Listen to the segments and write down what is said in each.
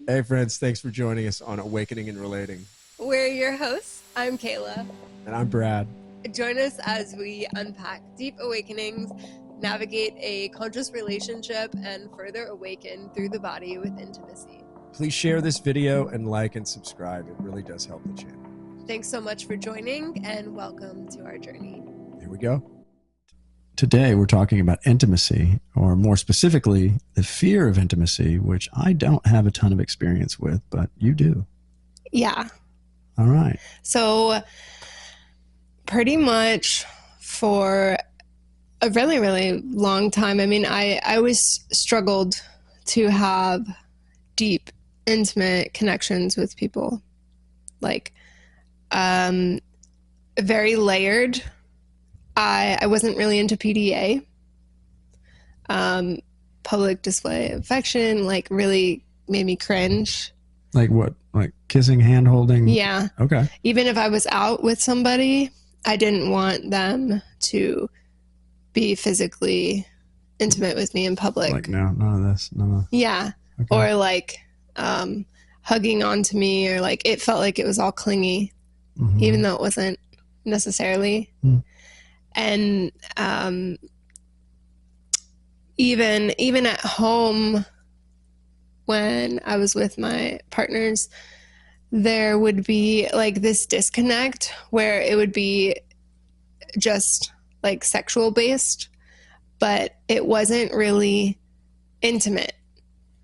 Hey friends, thanks for joining us on Awakening and Relating. We're your hosts. I'm Kayla. And I'm Brad. Join us as we unpack deep awakenings, navigate a conscious relationship, and further awaken through the body with intimacy. Please share this video and like and subscribe. It really does help the channel. Thanks so much for joining and welcome to our journey. Here we go. Today we're talking about intimacy, or more specifically, the fear of intimacy, which I don't have a ton of experience with, but you do. Yeah. All right. So pretty much for a really, really long time, I always struggled to have deep, intimate connections with people. Like, very layered. I wasn't really into PDA. Public display of affection, like, really made me cringe. Like what? Like kissing, hand holding? Yeah. Okay. Even if I was out with somebody, I didn't want them to be physically intimate with me in public. Like, no, none of this. No. Yeah. Okay. Or like hugging onto me, or like it felt like it was all clingy, even though it wasn't necessarily. And even at home, when I was with my partners, there would be like this disconnect where it would be just like sexual based, but it wasn't really intimate.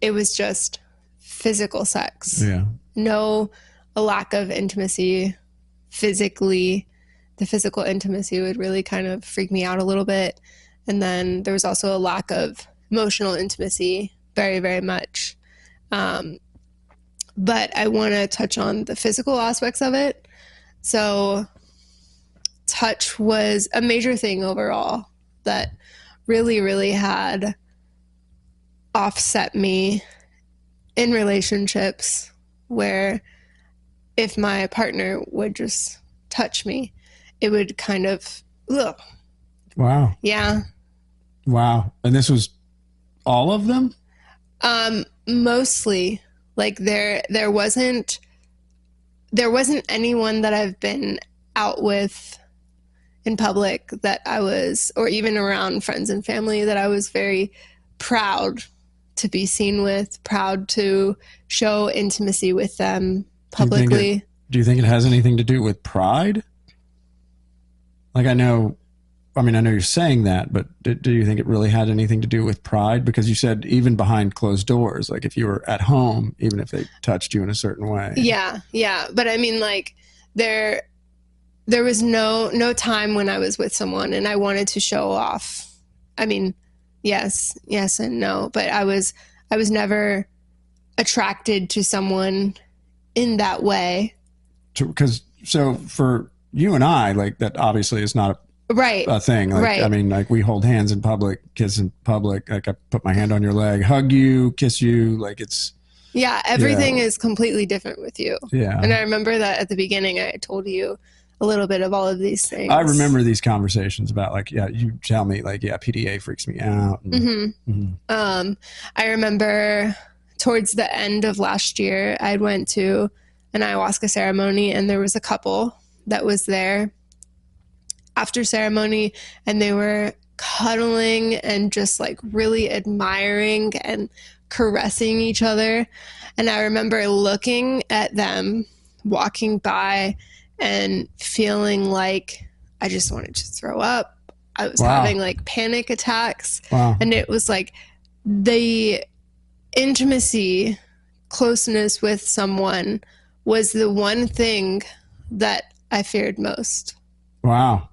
It was just physical sex. Yeah. No, a lack of intimacy physically. The physical intimacy would really kind of freak me out a little bit. And then there was also a lack of emotional intimacy, very, very much. But I want to touch on the physical aspects of it. So touch was a major thing overall that really, really had offset me in relationships, where if my partner would just touch me, it would kind of, ugh. Wow. Yeah. Wow. And this was all of them? Mostly. Like there wasn't anyone that I've been out with in public that I was, or even around friends and family, that I was very proud to be seen with, proud to show intimacy with them publicly. Do you think it has anything to do with pride? Like, I know you're saying that, but do you think it really had anything to do with pride? Because you said even behind closed doors, like if you were at home, even if they touched you in a certain way. Yeah. But I mean, like, there was no time when I was with someone and I wanted to show off. I mean, yes and no, but I was never attracted to someone in that way. So for you and I, like, that obviously is not a thing. Like, right. I mean, like, we hold hands in public, kiss in public. Like, I put my hand on your leg, hug you, kiss you. Like, it's. Yeah. Everything is completely different with you. Yeah. And I remember that at the beginning, I told you a little bit of all of these things. I remember these conversations about, like, yeah, you tell me, like, yeah, PDA freaks me out. I remember towards the end of last year, I went to an ayahuasca ceremony, and there was a couple that was there after ceremony, and they were cuddling and just like really admiring and caressing each other. And I remember looking at them walking by and feeling like I just wanted to throw up. I was having like panic attacks. Wow. And it was like the intimacy, closeness with someone was the one thing that I feared most. Wow.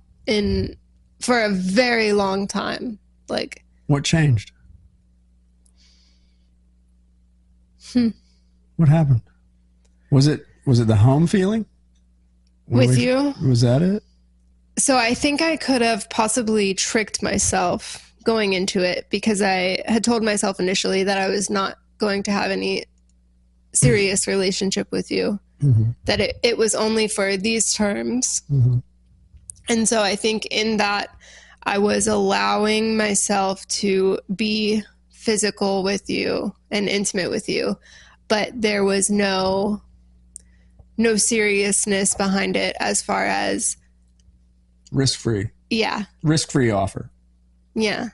For a very long time. Like, what changed? What happened? Was it the home feeling? With you? Was that it? So I think I could have possibly tricked myself going into it, because I had told myself initially that I was not going to have any serious relationship with you, that it was only for these terms. And so I think in that I was allowing myself to be physical with you and intimate with you, but there was no seriousness behind it as far as risk-free offer. Yeah.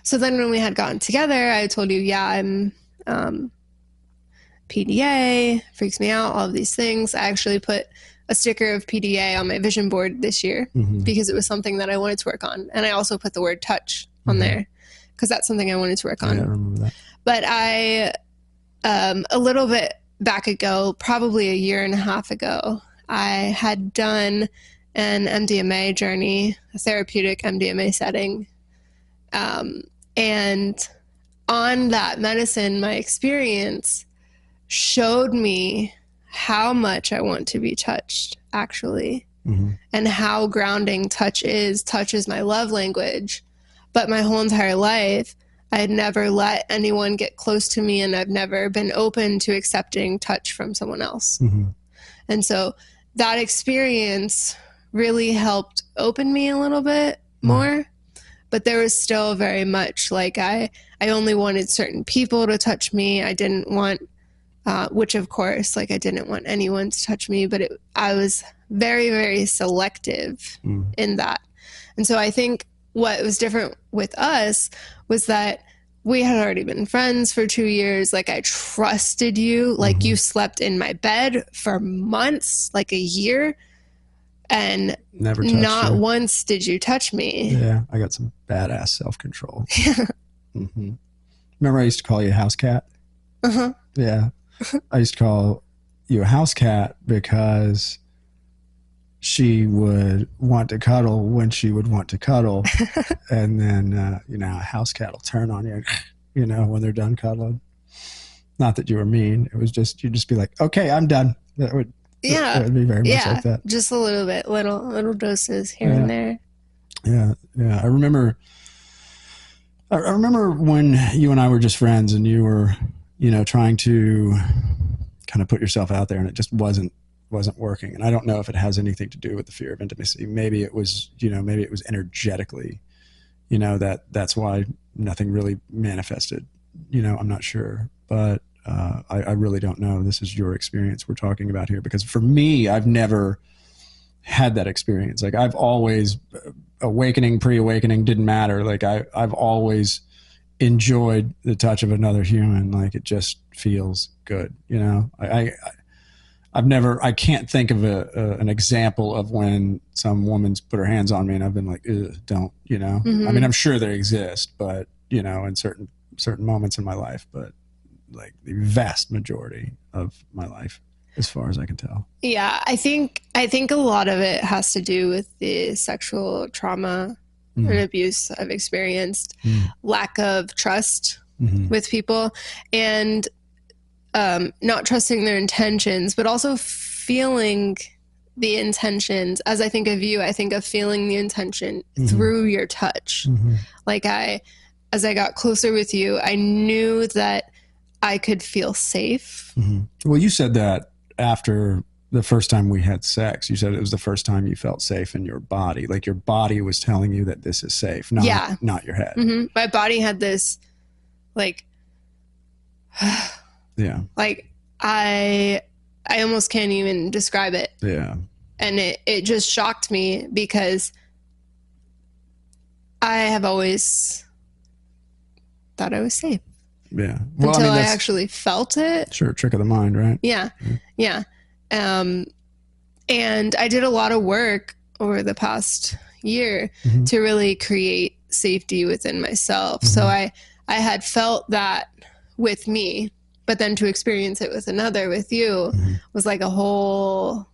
So then when we had gotten together, I told you, yeah, I'm PDA, freaks me out, all of these things. I actually put a sticker of PDA on my vision board this year because it was something that I wanted to work on. And I also put the word touch on there because that's something I wanted to work on. Yeah, I remember that. But I, a little bit back ago, probably a year and a half ago, I had done an MDMA journey, a therapeutic MDMA setting. And on that medicine, my experience showed me how much I want to be touched, actually, and how grounding touch is. Touch is my love language. But my whole entire life, I had never let anyone get close to me, and I've never been open to accepting touch from someone else. And so that experience really helped open me a little bit more. But there was still very much like I only wanted certain people to touch me. I didn't want, which of course, like I didn't want anyone to touch me, but I was very, very selective in that. And so I think what was different with us was that we had already been friends for 2 years. Like I trusted you, like you slept in my bed for months, like a year. And never touched not you. once did you touch me. Yeah, I got some badass self-control. Remember I used to call you a house cat? Yeah. I used to call you a house cat because she would want to cuddle when she would want to cuddle. And then, a house cat will turn on you, when they're done cuddling. Not that you were mean. It was just, you'd just be like, okay, I'm done. That would be very much like that. Just a little bit, little doses here and there. Yeah. I remember when you and I were just friends and you were, trying to kind of put yourself out there and it just wasn't working. And I don't know if it has anything to do with the fear of intimacy. Maybe it was, maybe it was energetically, that's why nothing really manifested. I'm not sure, but I really don't know. This is your experience we're talking about here, because for me, I've never had that experience. Like I've always, awakening, pre-awakening, didn't matter. Like I've always enjoyed the touch of another human. Like it just feels good. I can't think of an example of when some woman's put her hands on me and I've been like, don't, I mean, I'm sure they exist, but in certain moments in my life, but like the vast majority of my life, as far as I can tell. Yeah. I think a lot of it has to do with the sexual trauma and abuse I've experienced, lack of trust with people, and not trusting their intentions, but also feeling the intentions. As I think of you, I think of feeling the intention through your touch. Like as I got closer with you, I knew that I could feel safe. Well, you said that after the first time we had sex. You said it was the first time you felt safe in your body. Like your body was telling you that this is safe, not your head. My body had this, like, like I almost can't even describe it. Yeah. And it just shocked me because I have always thought I was safe. Yeah. Well, until I actually felt it. Sure. Trick of the mind, right? Yeah. And I did a lot of work over the past year to really create safety within myself. So I had felt that with me, but then to experience it with another, with you, was like a whole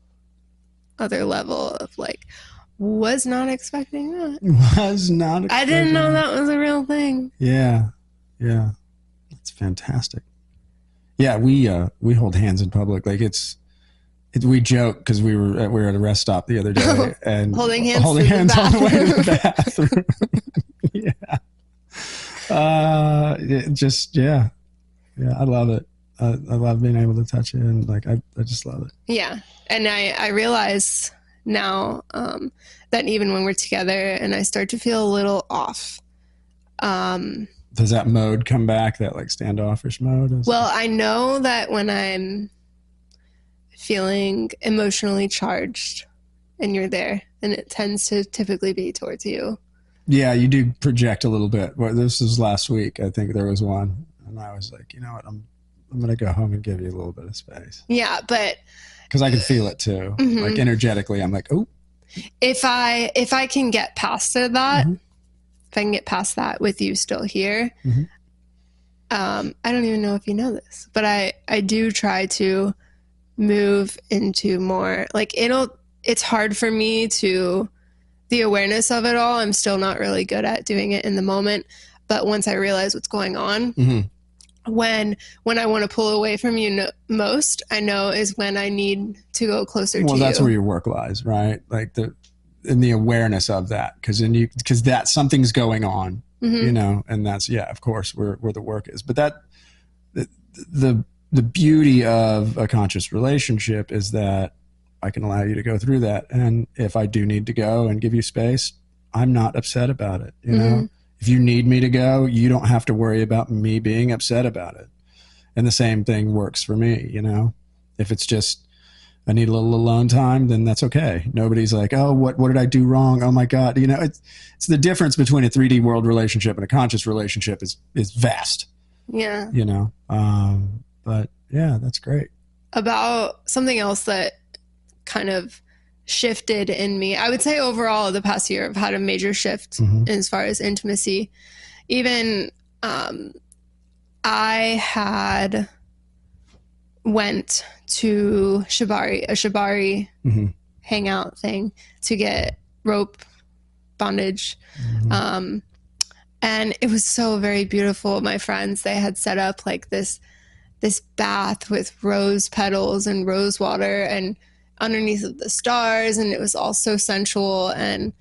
other level of like, was not expecting that. I didn't know that was a real thing. Yeah. That's fantastic. Yeah, we hold hands in public. Like we joke because we were at a rest stop the other day and holding hands on the way to the bathroom. Yeah, I love it. I love being able to touch it, and like I just love it. Yeah, and I realize now that even when we're together and I start to feel a little off, Does that mode come back? That like standoffish mode? Well, I know that when I'm feeling emotionally charged and you're there, and it tends to typically be towards you. Yeah, you do project a little bit. Well, this was last week. I think there was one, and I was like, you know what, I'm gonna go home and give you a little bit of space. Yeah, but because I can feel it too. Mm-hmm. Like energetically, I'm like, oh. If I can get past that, mm-hmm. if I can get past that with you still here, mm-hmm. I don't even know if you know this, but I do try to move into more like it's hard for me to the awareness of it all. I'm still not really good at doing it in the moment, but once I realize what's going on, mm-hmm. when I want to pull away from you most, I know is when I need to go closer to you. Well, that's where your work lies, right? Like in the awareness of that, because that something's going on, mm-hmm. you know, and that's, yeah, of course, where the work is. But the beauty of a conscious relationship is that I can allow you to go through that. And if I do need to go and give you space, I'm not upset about it. You mm-hmm. know, if you need me to go, you don't have to worry about me being upset about it. And the same thing works for me. You know, if it's just, I need a little alone time, then that's okay. Nobody's like, oh, what did I do wrong? Oh my God. You know, it's the difference between a 3D world relationship and a conscious relationship is vast. Yeah. You know, but yeah, that's great. About something else that kind of shifted in me, I would say overall the past year I've had a major shift mm-hmm. as far as intimacy. Even I had went to a shibari mm-hmm. hangout thing to get rope bondage. Mm-hmm. And it was so very beautiful. My friends, they had set up like this bath with rose petals and rose water and underneath of the stars, and it was all so sensual. And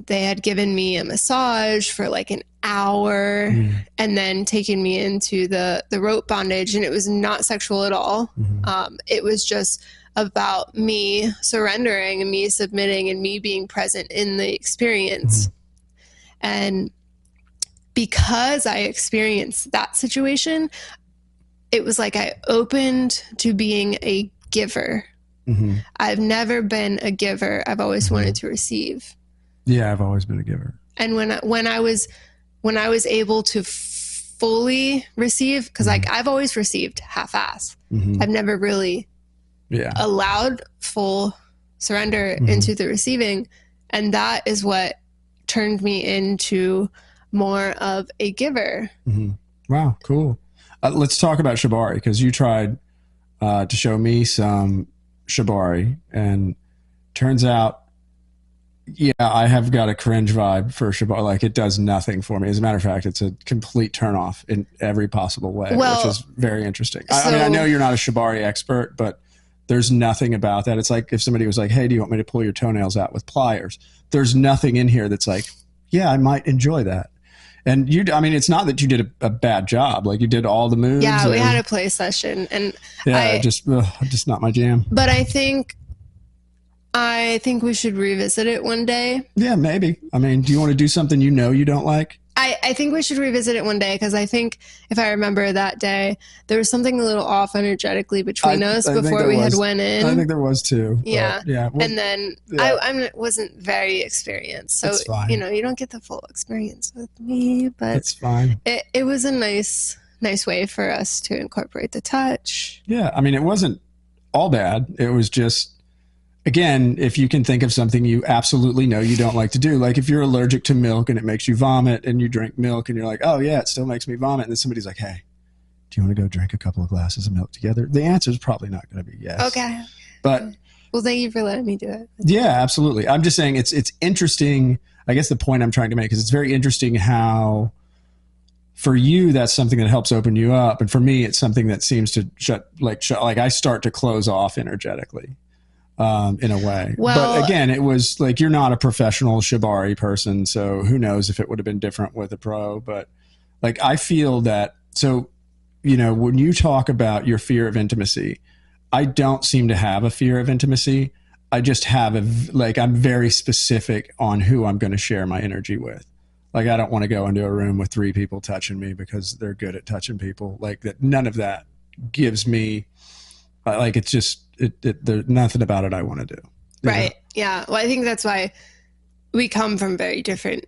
they had given me a massage for like an hour and then taken me into the rope bondage, and it was not sexual at all. Mm-hmm. It was just about me surrendering and me submitting and me being present in the experience. Mm-hmm. And because I experienced that situation, it was like I opened to being a giver. Mm-hmm. I've never been a giver. I've always mm-hmm. wanted to receive. Yeah, I've always been a giver. And when I was able to fully receive, because mm-hmm. like I've always received half-ass. Mm-hmm. I've never really allowed full surrender mm-hmm. into the receiving, and that is what turned me into more of a giver. Mm-hmm. Wow, cool. Let's talk about shibari, because you tried to show me some shibari, and turns out, yeah, I have got a cringe vibe for shibari. Like, it does nothing for me. As a matter of fact, it's a complete turnoff in every possible way, which is very interesting. I mean, I know you're not a shibari expert, but there's nothing about that. It's like if somebody was like, hey, do you want me to pull your toenails out with pliers? There's nothing in here that's like, yeah, I might enjoy that. And I mean, it's not that you did a bad job. Like, you did all the moves. Yeah, we had a play session, and yeah, just not my jam. But I think we should revisit it one day. Yeah, maybe. I mean, do you want to do something you know you don't like? I think we should revisit it one day, because I think if I remember that day, there was something a little off energetically between us before we had went in. I think there was too. Yeah. Yeah. Well, and then I wasn't very experienced. So, you know, you don't get the full experience with me, but it's fine. It was a nice way for us to incorporate the touch. Yeah. I mean, it wasn't all bad. It was just, again, if you can think of something you absolutely know you don't like to do, like if you're allergic to milk and it makes you vomit and you drink milk and you're like, oh yeah, it still makes me vomit. And then somebody's like, hey, do you want to go drink a couple of glasses of milk together? The answer is probably not going to be yes. Okay. But well, thank you for letting me do it. Yeah, absolutely. I'm just saying it's interesting. I guess the point I'm trying to make is it's very interesting how for you, that's something that helps open you up. And for me, it's something that seems to shut, like I start to close off energetically. In a way. Well, but again, it was like, you're not a professional shibari person, so who knows if it would have been different with a pro. But like, I feel that, so, you know, when you talk about your fear of intimacy, I don't seem to have a fear of intimacy. I just have I'm very specific on who I'm going to share my energy with. Like, I don't want to go into a room with 3 people touching me because they're good at touching people. Like, that, none of that gives me, like, it's just, there's nothing about it I want to do. Right. Know? Yeah. Well, I think that's why we come from very different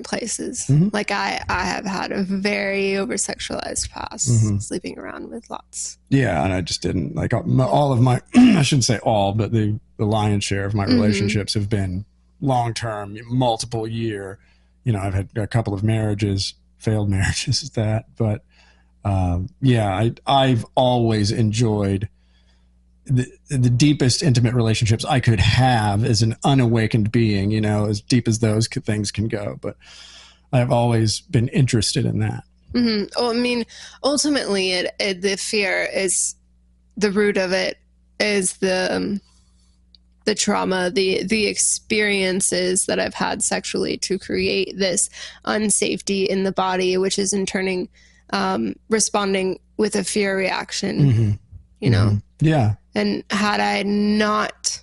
places. Mm-hmm. Like I have had a very over sexualized past, mm-hmm. sleeping around with lots. Yeah. And I just didn't like all of my, I shouldn't say all, but the lion's share of my mm-hmm. relationships have been long-term, multiple year. You know, I've had a couple of marriages, failed marriages at that, but yeah, I've always enjoyed the deepest intimate relationships I could have as an unawakened being, you know, as deep as those things can go. But I've always been interested in that. Mm-hmm. Well, I mean, ultimately, the fear is the root of it is the trauma, the experiences that I've had sexually to create this unsafety in the body, which is in turning responding with a fear reaction, mm-hmm. you know? Mm-hmm. Yeah. And had I not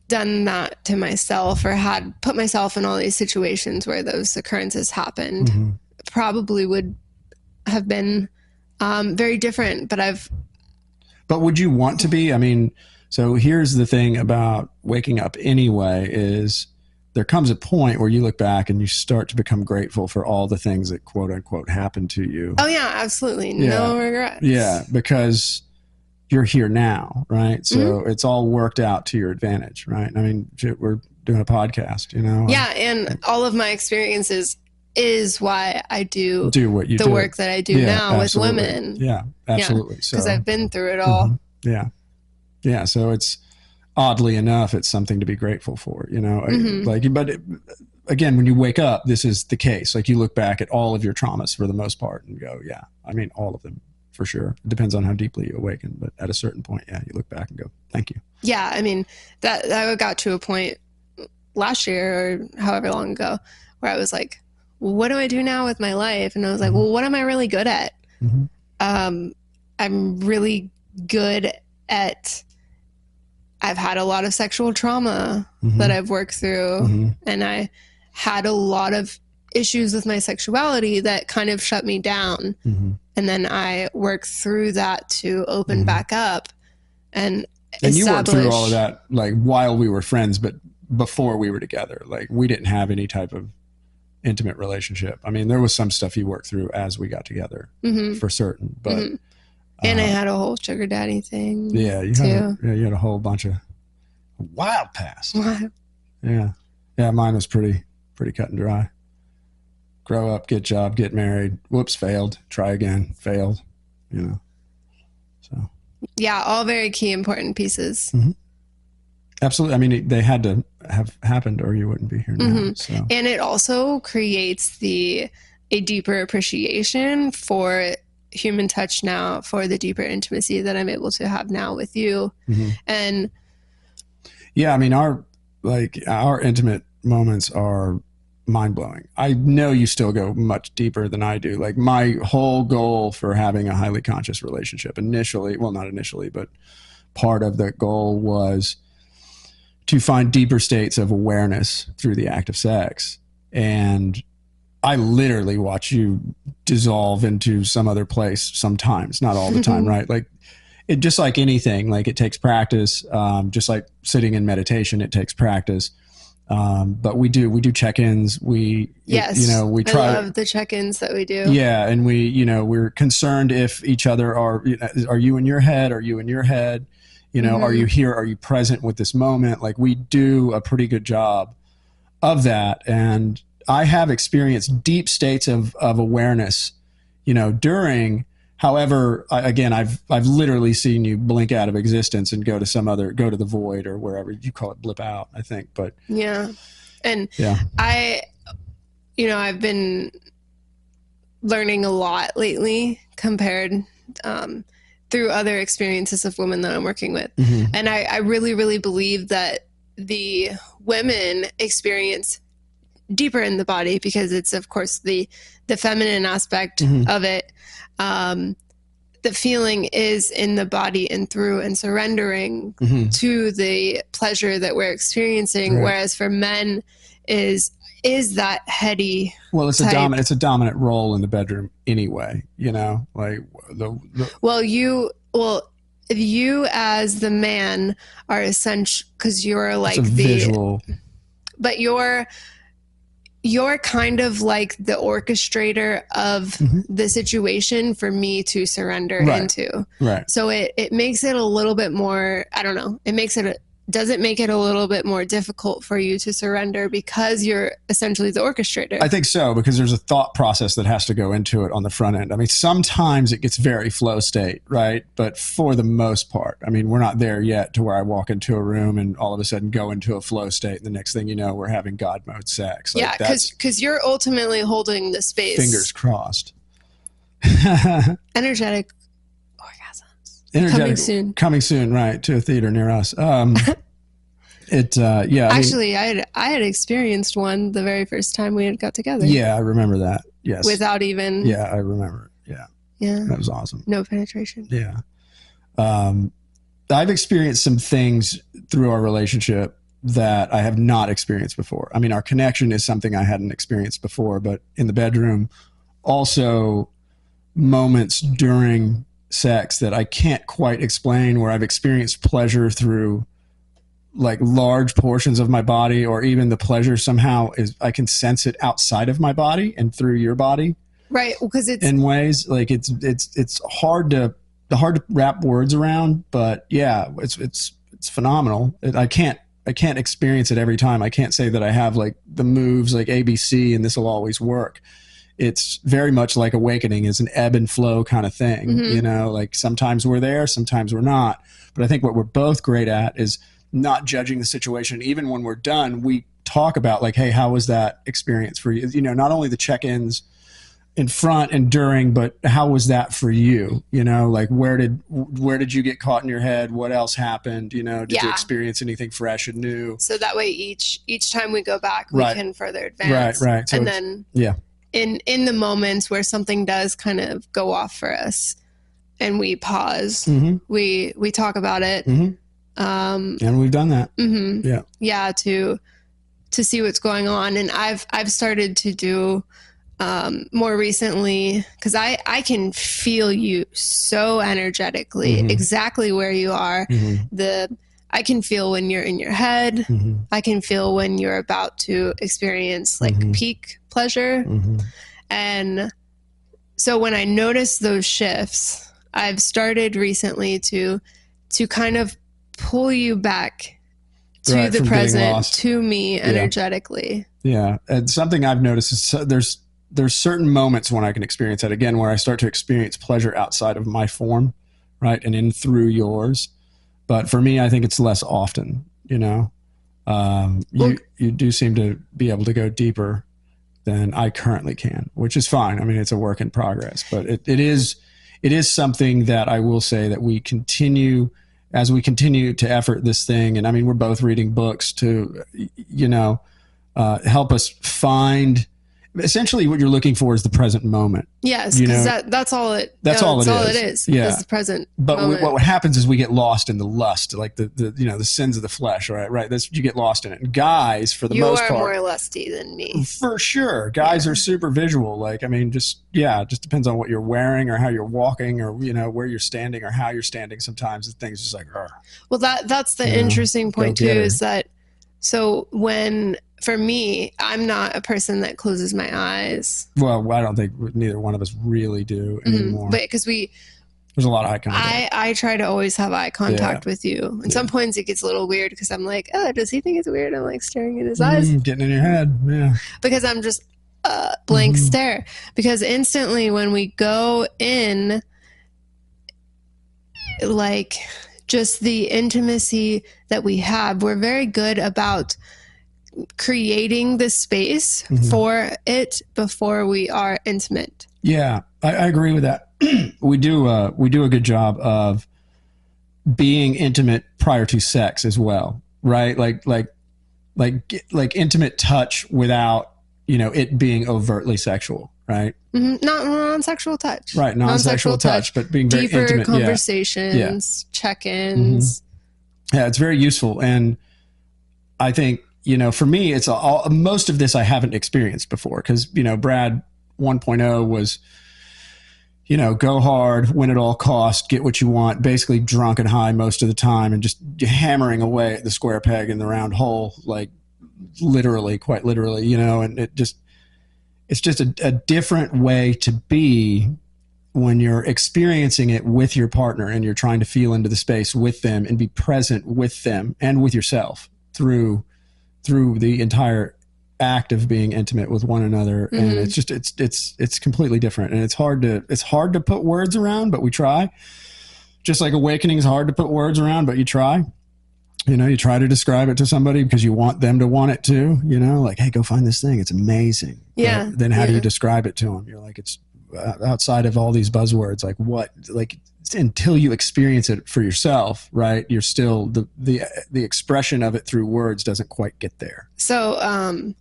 done that to myself or had put myself in all these situations where those occurrences happened, mm-hmm. probably would have been very different. But would you want to be? I mean, so here's the thing about waking up anyway is there comes a point where you look back and you start to become grateful for all the things that quote unquote happened to you. Oh yeah, absolutely. Yeah. No regrets. Yeah, because you're here now, right? So mm-hmm. it's all worked out to your advantage, right? I mean, we're doing a podcast, you know? Yeah, and all of my experiences is why I do what you the do. Work that I do now absolutely. With women. Yeah, absolutely. Because I've been through it all. Mm-hmm. Yeah. Yeah, so it's oddly enough, it's something to be grateful for, you know? Mm-hmm. But again, when you wake up, this is the case. Like you look back at all of your traumas for the most part and go, yeah, I mean, all of them. For sure. It depends on how deeply you awaken. But at a certain point, yeah, you look back and go, thank you. Yeah. I mean, that got to a point last year or however long ago where I was like, well, what do I do now with my life? And I was like, mm-hmm. well, what am I really good at? Mm-hmm. I'm really good at, I've had a lot of sexual trauma mm-hmm. that I've worked through. Mm-hmm. And I had a lot of issues with my sexuality that kind of shut me down. Mm-hmm. And then I worked through that to open mm-hmm. back up and you worked through all of that, like while we were friends, but before we were together, like we didn't have any type of intimate relationship. I mean, there was some stuff you worked through as we got together mm-hmm. for certain, but. Mm-hmm. And I had a whole sugar daddy thing. Yeah. You had a whole bunch of wild past. Wild. Yeah. Yeah. Mine was pretty cut and dry. Grow up, get job, get married. Whoops, failed. Try again, failed. You know. So. Yeah, all very key, important pieces. Mm-hmm. Absolutely. I mean, they had to have happened, or you wouldn't be here now. Mm-hmm. So. And it also creates a deeper appreciation for human touch now, for the deeper intimacy that I'm able to have now with you. Mm-hmm. And yeah, I mean, our intimate moments are mind-blowing. I know you still go much deeper than I do. Like my whole goal for having a highly conscious relationship initially, well, not initially, but part of the goal was to find deeper states of awareness through the act of sex. And I literally watch you dissolve into some other place sometimes, not all the time, right? Like it, just like anything, like it takes practice, just like sitting in meditation, it takes practice. But we do check-ins. We try. I love the check-ins that we do. Yeah. And we're concerned if each other are you in your head? Are you in your head? Mm-hmm. Are you here? Are you present with this moment? Like we do a pretty good job of that. And I have experienced deep states of awareness, during. However, I've literally seen you blink out of existence and go to the void or wherever you call it, blip out, I think. But yeah. And yeah. I've been learning a lot lately compared through other experiences of women that I'm working with. Mm-hmm. And I really, really believe that the women experience deeper in the body because it's, of course, the feminine aspect mm-hmm. of it. The feeling is in the body and through and surrendering mm-hmm. to the pleasure that we're experiencing. Right. Whereas for men, is that heady. Well, type. it's a dominant role in the bedroom anyway, you know, like Well, you as the man are essential because you're it's like a visual. but you're kind of like the orchestrator of the situation for me to surrender into. Right. So it makes it a little bit more, I don't know, does it make it a little bit more difficult for you to surrender because you're essentially the orchestrator? I think so, because there's a thought process that has to go into it on the front end. I mean, sometimes it gets very flow state, right? But for the most part, I mean, we're not there yet to where I walk into a room and all of a sudden go into a flow state. And the next thing you know, we're having God mode sex. Like, yeah, because you're ultimately holding the space. Fingers crossed. Energetic orgasms. Coming soon, right, to a theater near us. Yeah. Actually, I had experienced one the very first time we had got together. Yeah, I remember that. Yes. Without even. Yeah, I remember. Yeah. Yeah. That was awesome. No penetration. Yeah. I've experienced some things through our relationship that I have not experienced before. I mean, our connection is something I hadn't experienced before, but in the bedroom, also moments during sex that I can't quite explain, where I've experienced pleasure through like large portions of my body, or even the pleasure somehow is I can sense it outside of my body and through your body. Right, because it's in ways like it's hard to wrap words around, but yeah, it's phenomenal. I can't experience it every time. I can't say that I have like the moves like ABC and this will always work. It's very much like awakening is an ebb and flow kind of thing, you know, like sometimes we're there, sometimes we're not. But I think what we're both great at is not judging the situation. Even when we're done, we talk about like, hey, how was that experience for you? You know, not only the check-ins in front and during, but how was that for you? You know, like where did you get caught in your head? What else happened? You know, did you experience anything fresh and new? So that way each time we go back, we can further advance. Right. So and then in the moments where something does kind of go off for us and we pause, we talk about it. And we've done that. Yeah. To see what's going on. And I've started to do more recently, because I can feel you so energetically, exactly where you are. I can feel when you're in your head. I can feel when you're about to experience like peak pleasure. And so when I notice those shifts, I've started recently to kind of pull you back to the present, to me energetically. Yeah. And something I've noticed is there's certain moments when I can experience that again, where I start to experience pleasure outside of my form, right, and in through yours. But for me, I think it's less often. You know, you do seem to be able to go deeper than I currently can, which is fine. I mean, it's a work in progress, but it is something that I will say that we continue as we continue to effort this thing. And I mean, we're both reading books to, you know, help us find. Essentially, what you're looking for is the present moment. Yes, because that's all it. That's all it is. Yeah, is the present. But moment. What happens is we get lost in the lust, like the you know, the sins of the flesh. Right. That's you get lost in it. And guys, for the most part, you are more lusty than me. For sure, guys are super visual. Like, I mean, just depends on what you're wearing or how you're walking or you know where you're standing or how you're standing. Sometimes the thing's just like. Argh. Well, that's the interesting point too. Is that so when. For me, I'm not a person that closes my eyes. Well, I don't think neither one of us really do anymore. But because there's a lot of eye contact. I try to always have eye contact with you. And some points it gets a little weird because I'm like, oh, does he think it's weird? I'm like staring in his eyes. Getting in your head, yeah. Because I'm just blank stare. Because instantly when we go in, like just the intimacy that we have, we're very good about creating the space for it before we are intimate. Yeah, I agree with that. We do a good job of being intimate prior to sex as well, right? Like intimate touch without, you know, it being overtly sexual, right? Not non-sexual touch. Right, non-sexual touch, but being very deeper intimate. Conversations, check-ins. Yeah, it's very useful. And I think for me, it's most of this I haven't experienced before because, Brad 1.0 was, go hard, win at all costs, get what you want, basically drunk and high most of the time and just hammering away at the square peg in the round hole, like literally, quite literally, and it's just a different way to be when you're experiencing it with your partner and you're trying to feel into the space with them and be present with them and with yourself through the entire act of being intimate with one another. Mm-hmm. And it's just it's completely different, and it's hard to put words around, but we try. Just like awakening is hard to put words around, but you try. You try to describe it to somebody because you want them to want it too. Like, hey, go find this thing, it's amazing. Yeah. But then how do you describe it to them? You're like, it's outside of all these buzzwords, like what, like until you experience it for yourself, right? You're still the expression of it through words doesn't quite get there. So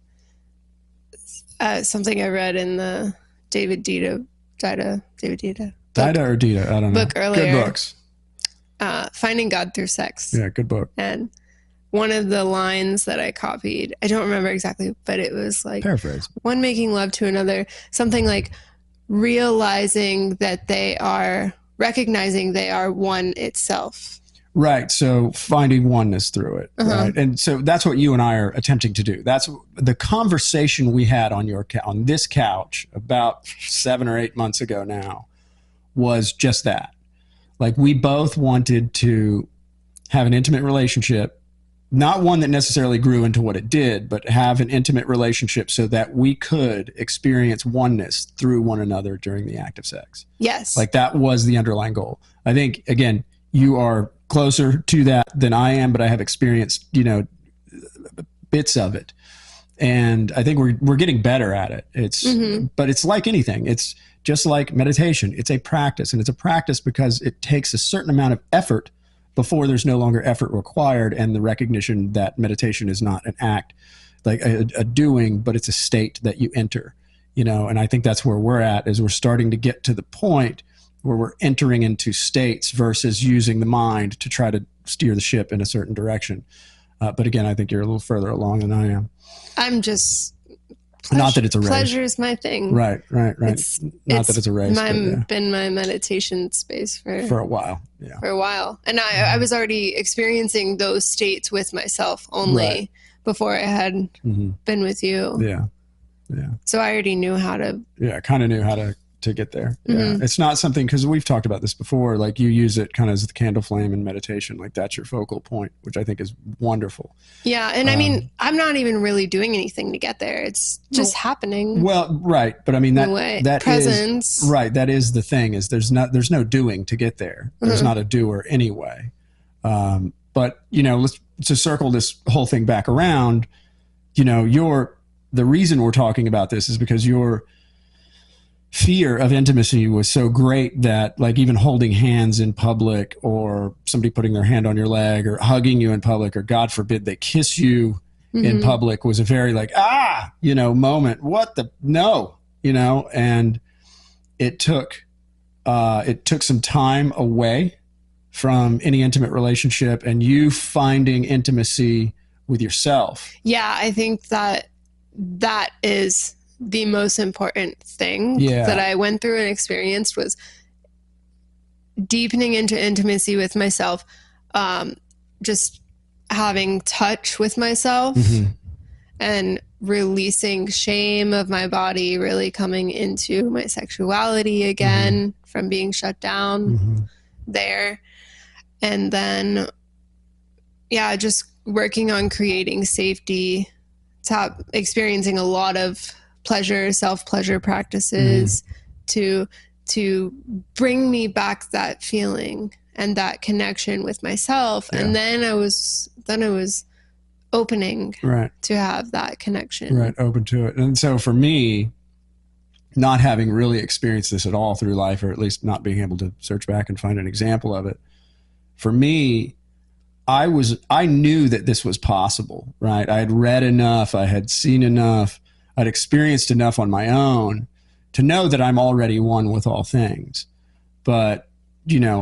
something I read in the David Dita or Dita, I don't know, book earlier. Good books. Finding God Through Sex. Yeah, good book. And one of the lines that I copied, I don't remember exactly, but it was like, paraphrase, one making love to another, something like recognizing they are one itself. Right. So finding oneness through it. Uh-huh. Right. And so that's what you and I are attempting to do. That's the conversation we had on this couch about 7 or 8 months ago now was just that. Like, we both wanted to have an intimate relationship, not one that necessarily grew into what it did, but have an intimate relationship so that we could experience oneness through one another during the act of sex. Yes. Like, that was the underlying goal. I think, again, you are closer to that than I am, but I have experienced, bits of it. And I think we're getting better at it. But it's like anything. It's just like meditation. It's a practice, and it's a practice because it takes a certain amount of effort before there's no longer effort required, and the recognition that meditation is not an act, like a doing, but it's a state that you enter, and I think that's where we're at, is we're starting to get to the point where we're entering into states versus using the mind to try to steer the ship in a certain direction. But again, I think you're a little further along than I am. I'm just... not that it's a race. Pleasure is my thing. Right. Not that it's a race. Been my meditation space for a while. Yeah. For a while. And I was already experiencing those states with myself only before I had been with you. Yeah. Yeah. So I already knew how to. Yeah, I kind of knew how to get there. Yeah. It's not something, because we've talked about this before, like you use it kind of as the candle flame in meditation, like that's your focal point, which I think is wonderful. Yeah. And I mean, I'm not even really doing anything to get there. It's just happening. Well, right. But I mean, that presence. Right. That is the thing, is there's no doing to get there. There's not a doer anyway. But let's to circle this whole thing back around, the reason we're talking about this is because your fear of intimacy was so great that, like, even holding hands in public, or somebody putting their hand on your leg, or hugging you in public, or God forbid they kiss you in public, was a very like, moment. What the, no, and it took some time away from any intimate relationship, and you finding intimacy with yourself. Yeah. I think that is the most important thing that I went through and experienced, was deepening into intimacy with myself, just having touch with myself and releasing shame of my body, really coming into my sexuality again from being shut down there. And then, just working on creating safety, experiencing a lot of self-pleasure practices to bring me back that feeling and that connection with myself. Yeah. And then I was opening to have that connection. Right. Open to it. And so for me, not having really experienced this at all through life, or at least not being able to search back and find an example of it, for me, I knew that this was possible, right? I had read enough, I had seen enough, I'd experienced enough on my own to know that I'm already one with all things. But,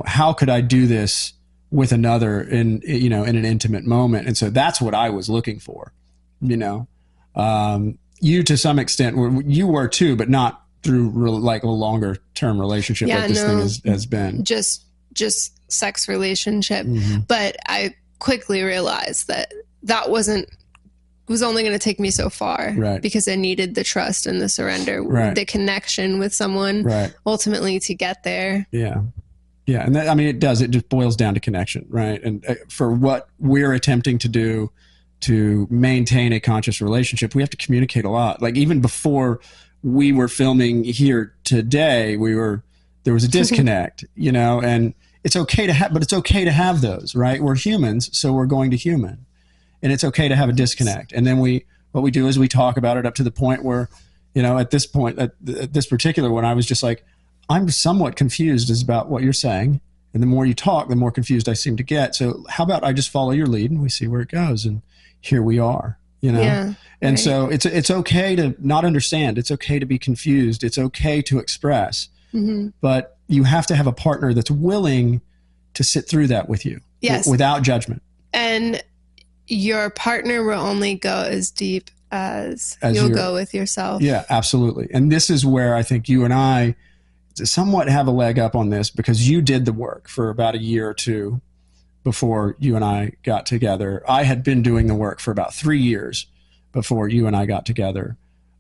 how could I do this with another in an intimate moment? And so that's what I was looking for. you know. You to some extent you were too, but not through like a longer term relationship Yeah, like this thing no, has been. just sex relationship. Mm-hmm. But I quickly realized that that was only going to take me so far, Right. because I needed the trust and the surrender, Right. the connection with someone, right. ultimately to get there. Yeah. Yeah. And that, I mean, it does. It just boils down to connection, right? And for what we're attempting to do to maintain a conscious relationship, we have to communicate a lot. Like even before we were filming here today, there was a disconnect, you know, and it's okay to have, but it's okay to have those, right? We're humans, so we're going to human, and it's okay to have a disconnect. And then what we do is we talk about it up to the point where, you know, at this point, at this particular one, I was just like, I'm somewhat confused as about what you're saying. And the more you talk, the more confused I seem to get. So how about I just follow your lead and we see where it goes? And here we are, you know? Yeah, and right. so it's okay to not understand. It's okay to be confused. It's okay to express. Mm-hmm. But you have to have a partner that's willing to sit through that with you. Yes. Without judgment. And your partner will only go as deep as you'll go with yourself. Yeah, absolutely. And this is where I think you and I somewhat have a leg up on this, because you did the work for about a year or two before you and I got together. I had been doing the work for about 3 years before you and I got together.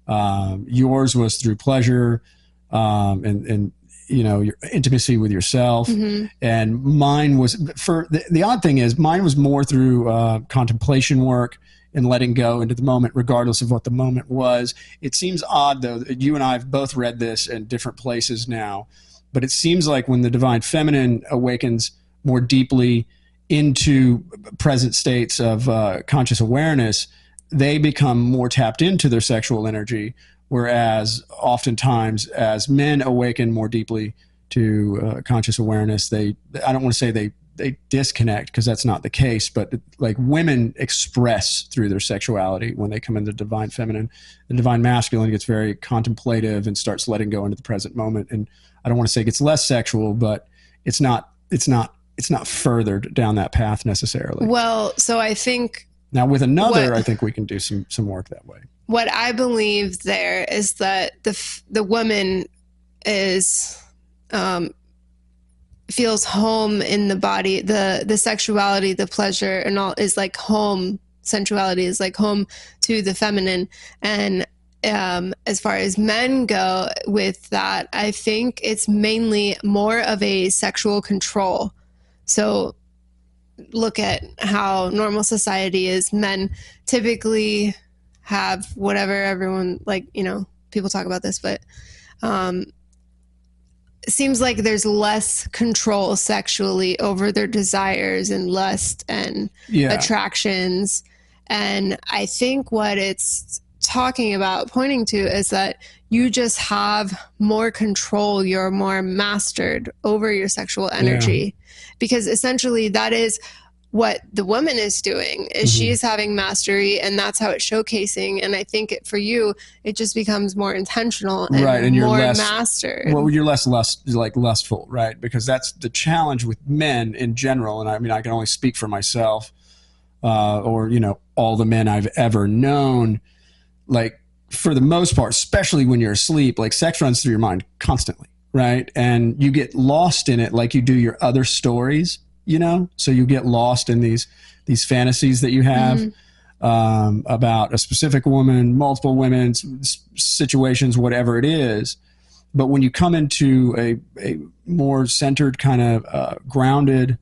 Yours was through pleasure, and you know, your intimacy with yourself. Mm-hmm. And mine was, for the odd thing is, mine was more through contemplation work and letting go into the moment, regardless of what the moment was. It seems odd, though, that you and I have both read this in different places now, but it seems like when the divine feminine awakens more deeply into present states of conscious awareness, they become more tapped into their sexual energy, whereas oftentimes as men awaken more deeply to conscious awareness, I don't want to say they disconnect, because that's not the case, but like women express through their sexuality when they come into the divine feminine. The divine masculine gets very contemplative and starts letting go into the present moment. And I don't want to say it gets less sexual, but it's not furthered down that path necessarily. Well, so I think now with another, I think we can do some work that way. What I believe there is that the woman is feels home in the body, the sexuality, the pleasure, and all is like home. Sensuality is like home to the feminine. And as far as men go with that, I think it's mainly more of a sexual control. So look at how normal society is. Men typically have whatever everyone, like, you know, people talk about this, but it seems like there's less control sexually over their desires and lust and attractions. And I think what it's talking about, pointing to, is that you just have more control. You're more mastered over your sexual energy, because essentially that is what the woman is doing, is she's having mastery, and that's how it's showcasing. And I think for you, it just becomes more intentional and, and you're more mastered. Well, you're less lustful, right? Because that's the challenge with men in general. And I mean, I can only speak for myself, or, you know, all the men I've ever known. Like, for the most part, especially when you're asleep, like, sex runs through your mind constantly, right? And you get lost in it like you do your other stories. You know, so you get lost in these fantasies that you have about a specific woman, multiple women, situations, whatever it is. But when you come into a more centered, kind of grounded,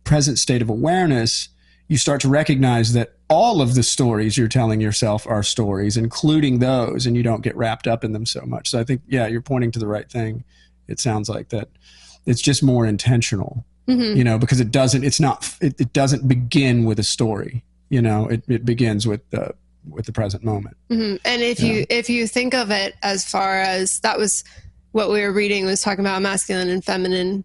present state of awareness, you start to recognize that all of the stories you're telling yourself are stories, including those, and you don't get wrapped up in them so much. So I think, yeah, you're pointing to the right thing. It sounds like that it's just more intentional. You know, because it doesn't begin with a story. You know, it begins with the present moment. And if you think of it as far as that was what we were reading, was talking about masculine and feminine,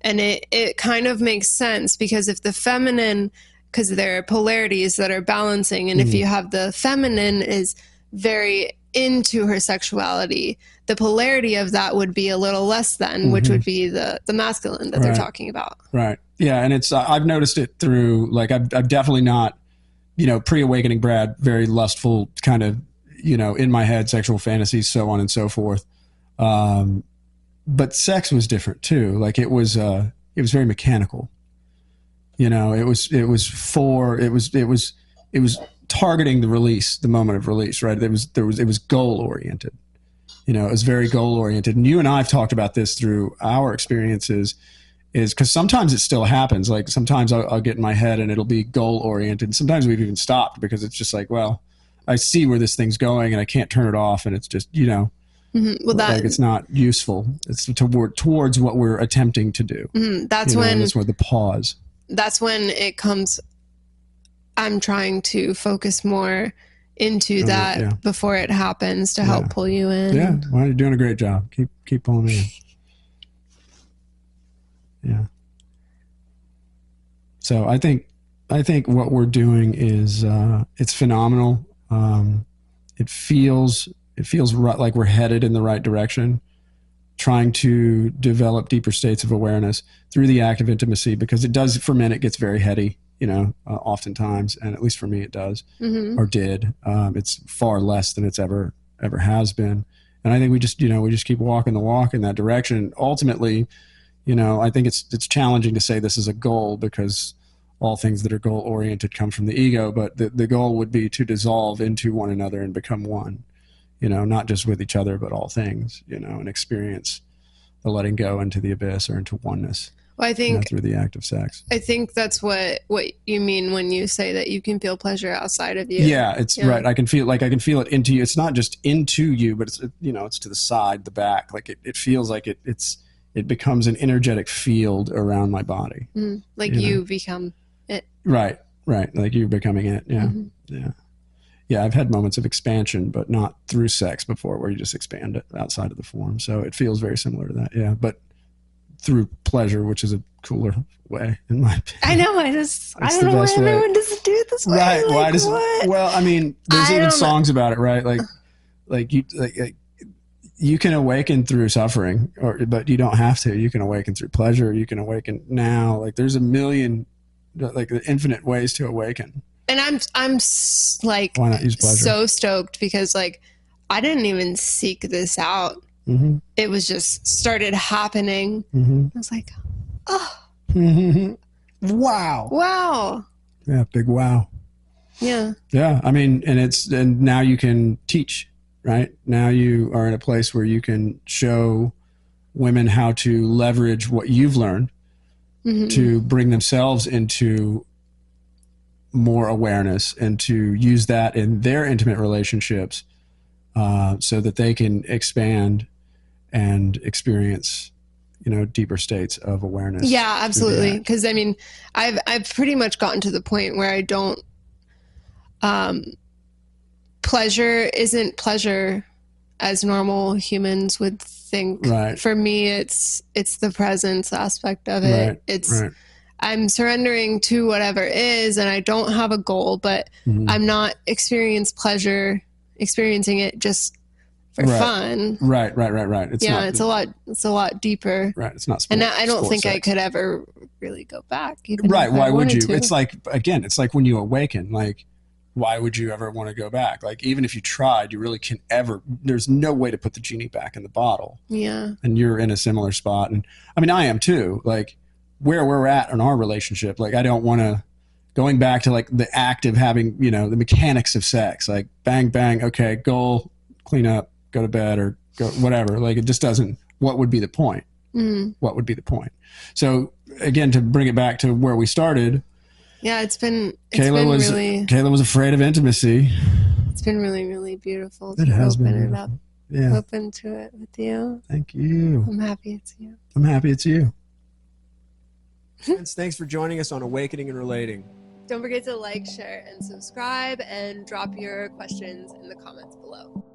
and it kind of makes sense, because if the feminine, because there are polarities that are balancing, and if you have the feminine is very into her sexuality, the polarity of that would be a little less than, which would be the masculine that they're talking about. Right. Yeah. And it's, I've noticed it through, like, I've definitely not pre-awakening Brad, very lustful kind of, in my head, sexual fantasies, so on and so forth. But sex was different too. Like it was very mechanical. It was targeting the release, the moment of release, right? It was goal oriented. It was very goal oriented. And you and I have talked about this through our experiences, is because sometimes it still happens. Like sometimes I'll get in my head and it'll be goal oriented. Sometimes we've even stopped because it's just like, well, I see where this thing's going and I can't turn it off. And it's just, well, like it's not useful. It's towards what we're attempting to do. That's that's where the pause. That's when it comes. I'm trying to focus more into that before it happens to help pull you in. Yeah, well, you're doing a great job. Keep pulling me in. Yeah. So I think what we're doing is it's phenomenal. It feels right, like we're headed in the right direction, trying to develop deeper states of awareness through the act of intimacy, because it does, for men, it gets very heady, oftentimes, and at least for me it does, or did. It's far less than it's ever has been. And I think we just keep walking the walk in that direction. Ultimately, I think it's challenging to say this is a goal, because all things that are goal oriented come from the ego, but the goal would be to dissolve into one another and become one, not just with each other, but all things, and experience the letting go into the abyss or into oneness. Well, I think through the act of sex. I think that's what you mean when you say that you can feel pleasure outside of you. Yeah, it's right. I can feel it into you. It's not just into you, but it's it's to the side, the back. Like it feels like it becomes an energetic field around my body. Like you become it. Right. Like you're becoming it. Yeah. Yeah. I've had moments of expansion, but not through sex before, where you just expand it outside of the form. So it feels very similar to that. Yeah. But through pleasure, which is a cooler way, in my opinion. I know. I don't know why everyone doesn't do it this way. Right. Like, why does what? Well, I mean, there's even songs about it, right? Like you can awaken through suffering, but you don't have to. You can awaken through pleasure. You can awaken now. Like there's a million, like infinite ways to awaken. And I'm like, why not use pleasure? So stoked, because like I didn't even seek this out. It was just started happening. I was like, oh, wow. Yeah, big wow. Yeah. I mean, and now you can teach. Right? Now you are in a place where you can show women how to leverage what you've learned to bring themselves into more awareness, and to use that in their intimate relationships, so that they can expand and experience, deeper states of awareness. Yeah, absolutely. Because I mean, I've pretty much gotten to the point where I don't. Pleasure isn't pleasure as normal humans would think. Right. For me, it's the presence aspect of it. Right. I'm surrendering to whatever is, and I don't have a goal, but I'm not experiencing it just for fun. Right. It's a lot deeper. Right. It's not. And I don't think I could ever really go back. Right. Why would you? It's like when you awaken, like, why would you ever want to go back? Like, even if you tried, you really can't ever, there's no way to put the genie back in the bottle. Yeah. And you're in a similar spot. And I mean, I am too, like where we're at in our relationship. Like, I don't want to, going back to like the act of having, the mechanics of sex, like bang, bang. Okay. Goal, clean up, go to bed, or go whatever. Like, it just doesn't, what would be the point? What would be the point? So again, to bring it back to where we started, yeah, Kayla was afraid of intimacy. It's been really, really beautiful to open it up. Yeah. Open to it with you. Thank you. I'm happy it's you. I'm happy it's you. Friends, thanks for joining us on Awakening and Relating. Don't forget to like, share, and subscribe, and drop your questions in the comments below.